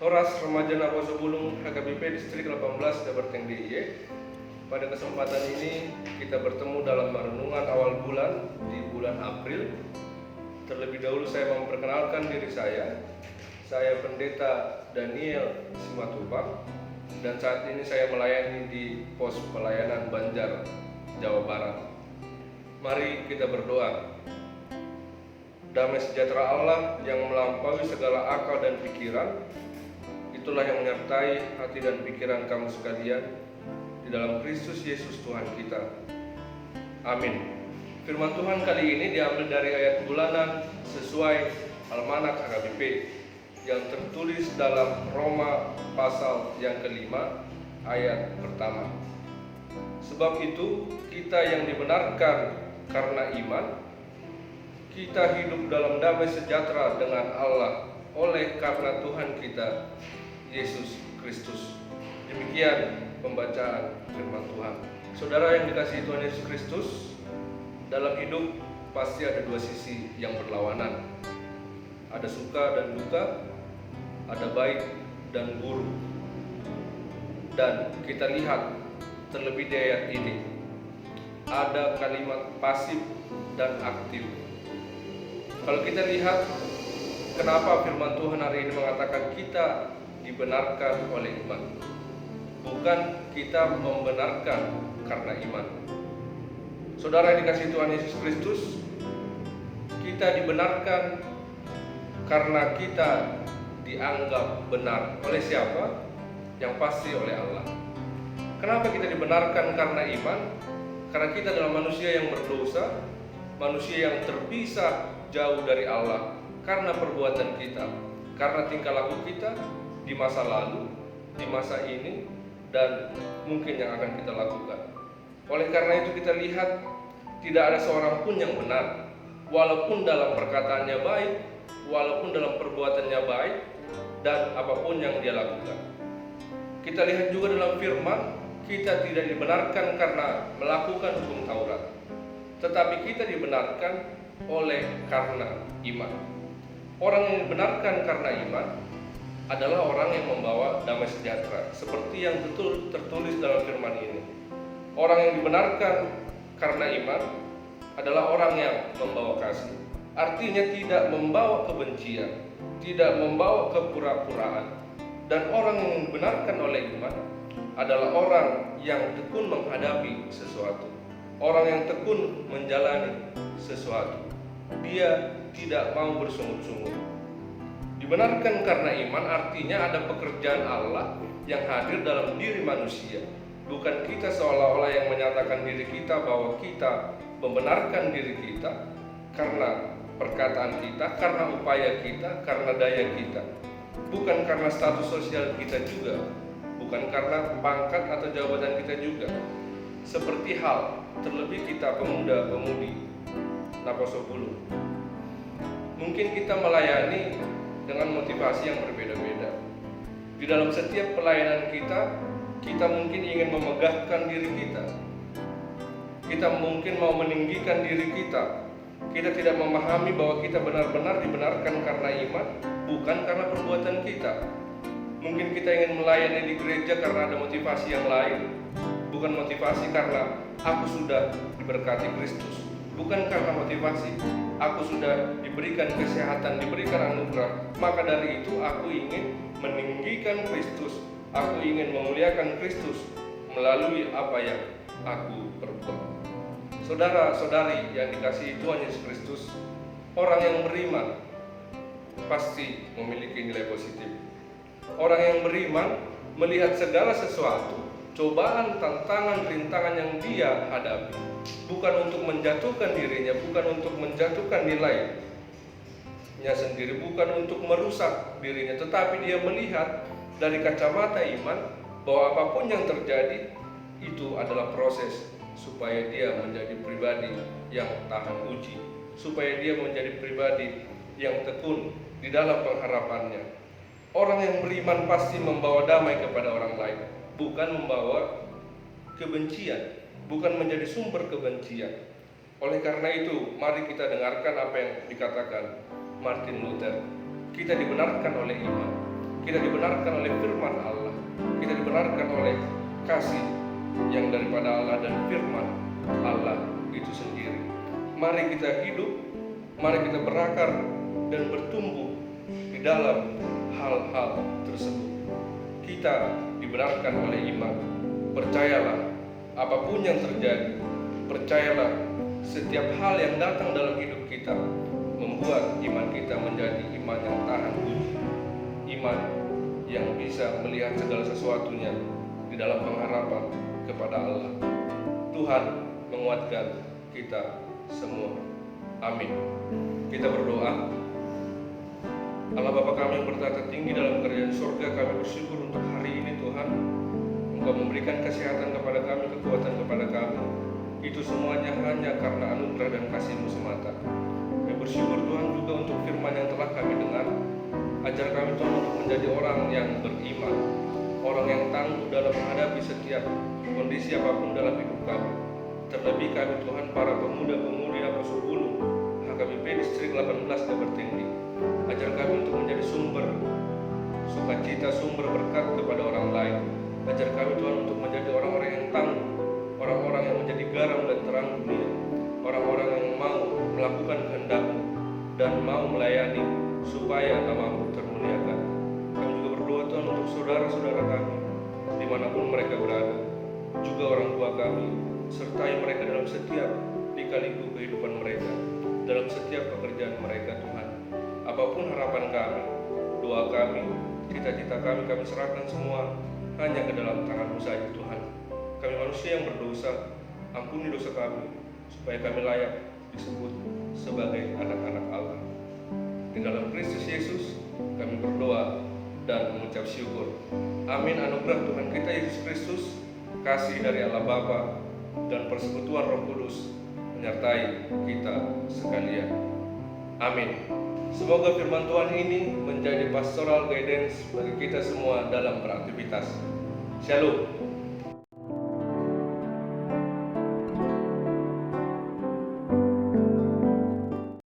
Horas Remaja Naposo Bulung HKBP Distrik 18 Daberteng DIY. Pada kesempatan ini kita bertemu dalam renungan awal bulan di bulan April. Terlebih dahulu saya memperkenalkan diri saya. Saya Pendeta Daniel Simatupang dan saat ini saya melayani di pos pelayanan Banjar, Jawa Barat. Mari kita berdoa. Damai sejahtera Allah yang melampaui segala akal dan pikiran, itulah yang menyertai hati dan pikiran kamu sekalian di dalam Kristus Yesus Tuhan kita. Amin. Firman Tuhan kali ini diambil dari ayat bulanan sesuai Almanak HKBP yang tertulis dalam Roma pasal yang kelima ayat pertama. Sebab itu kita yang dibenarkan karena iman, kita hidup dalam damai sejahtera dengan Allah oleh karena Tuhan kita Yesus Kristus. Demikian pembacaan firman Tuhan. Saudara yang dikasihi Tuhan Yesus Kristus, dalam hidup pasti ada dua sisi yang berlawanan. Ada suka dan duka, ada baik dan buruk. Dan kita lihat terlebih di ayat ini, ada kalimat pasif dan aktif. Kalau kita lihat kenapa firman Tuhan hari ini mengatakan kita dibenarkan oleh iman, bukan kita membenarkan karena iman. Saudara yang dikasihi Tuhan Yesus Kristus, kita dibenarkan karena kita dianggap benar oleh siapa? Yang pasti oleh Allah. Kenapa kita dibenarkan karena iman? Karena kita adalah manusia yang berdosa, manusia yang terpisah jauh dari Allah karena perbuatan kita, karena tingkah laku kita di masa lalu, di masa ini, dan mungkin yang akan kita lakukan. Oleh karena itu kita lihat tidak ada seorang pun yang benar, walaupun dalam perkataannya baik, walaupun dalam perbuatannya baik, dan apapun yang dia lakukan. Kita lihat juga dalam firman, kita tidak dibenarkan karena melakukan hukum Taurat, tetapi kita dibenarkan oleh karena iman. Orang yang dibenarkan karena iman adalah orang yang membawa damai sejahtera, seperti yang betul tertulis dalam firman ini. Orang yang dibenarkan karena iman adalah orang yang membawa kasih. Artinya tidak membawa kebencian, tidak membawa kepura-puraan. Dan orang yang dibenarkan oleh iman adalah orang yang tekun menghadapi sesuatu, orang yang tekun menjalani sesuatu. Dia tidak mau bersungut-sungut. Dibenarkan karena iman artinya ada pekerjaan Allah yang hadir dalam diri manusia. Bukan kita seolah-olah yang menyatakan diri kita bahwa kita membenarkan diri kita karena perkataan kita, karena upaya kita, karena daya kita. Bukan karena status sosial kita juga, bukan karena pangkat atau jabatan kita juga. Seperti hal terlebih kita pemuda-pemudi Naposo Bulung. Mungkin kita melayani dengan motivasi yang berbeda-beda. Di dalam setiap pelayanan kita mungkin ingin memegahkan diri kita. Kita mungkin mau meninggikan diri kita. Kita tidak memahami bahwa kita benar-benar dibenarkan karena iman, bukan karena perbuatan kita. Mungkin kita ingin melayani di gereja karena ada motivasi yang lain, bukan motivasi karena aku sudah diberkati Kristus, bukan karena motivasi aku sudah diberikan kesehatan, diberikan anugerah, maka dari itu aku ingin meninggikan Kristus, aku ingin memuliakan Kristus melalui apa yang aku perbuat. Saudara-saudari yang dikasihi Tuhan Yesus Kristus, orang yang beriman pasti memiliki nilai positif. Orang yang beriman melihat segala sesuatu, cobaan, tantangan, rintangan yang dia hadapi, bukan untuk menjatuhkan dirinya, bukan untuk menjatuhkan nilainya sendiri, bukan untuk merusak dirinya, tetapi dia melihat dari kacamata iman bahwa apapun yang terjadi itu adalah proses supaya dia menjadi pribadi yang tahan uji, supaya dia menjadi pribadi yang tekun di dalam pengharapannya. Orang yang beriman pasti membawa damai kepada orang lain, bukan membawa kebencian, bukan menjadi sumber kebencian. Oleh karena itu, mari kita dengarkan apa yang dikatakan Martin Luther. Kita dibenarkan oleh iman. Kita dibenarkan oleh firman Allah. Kita dibenarkan oleh kasih yang daripada Allah dan firman Allah itu sendiri. Mari kita hidup, mari kita berakar dan bertumbuh di dalam hal-hal tersebut. Kita dibenarkan oleh iman. Percayalah, apapun yang terjadi, percayalah setiap hal yang datang dalam hidup kita membuat iman kita menjadi iman yang tahan uji, iman yang bisa melihat segala sesuatunya di dalam pengharapan kepada Allah. Tuhan menguatkan kita semua. Amin. Kita berdoa. Allah Bapa kami yang bertata tinggi dalam kerajaan surga, kami bersyukur untuk hari ini Tuhan. Engkau memberikan kesehatan kepada kami, kekuatan kepada kami. Itu semuanya hanya karena anugerah dan kasih-Mu semata. Kami bersyukur Tuhan juga untuk firman yang telah kami dengar. Ajar kami Tuhan untuk menjadi orang yang beriman, orang yang tangguh dalam menghadapi setiap kondisi apapun dalam hidup kami. Terlebih kami Tuhan para pemuda-pemudi Apostol Gunung HKBP Distrik 18 Dabertingdi. Ajar kami untuk menjadi sumber sukacita, sumber berkat kepada orang lain. Ajar kami Tuhan untuk menjadi orang-orang yang tangguh, orang-orang yang menjadi garam dan terang dunia, orang-orang yang mau melakukan kehendak-Mu dan mau melayani supaya nama-Mu termuliakan. Kami juga berdoa Tuhan untuk saudara-saudara kami dimanapun mereka berada, juga orang tua kami, sertai mereka dalam setiap lika-liku kehidupan mereka, dalam setiap pekerjaan mereka Tuhan. Apapun harapan kami, doa kami, cita-cita kami serahkan semua hanya ke dalam tangan-Mu saja Tuhan. Kami manusia yang berdosa, ampuni dosa kami, supaya kami layak disebut sebagai anak-anak Allah. Di dalam Kristus Yesus kami berdoa dan mengucap syukur. Amin. Anugerah Tuhan kita Yesus Kristus, kasih dari Allah Bapa, dan persekutuan Roh Kudus menyertai kita sekalian. Amin. Semoga firman Tuhan ini menjadi pastoral guidance bagi kita semua dalam beraktivitas. Shalom.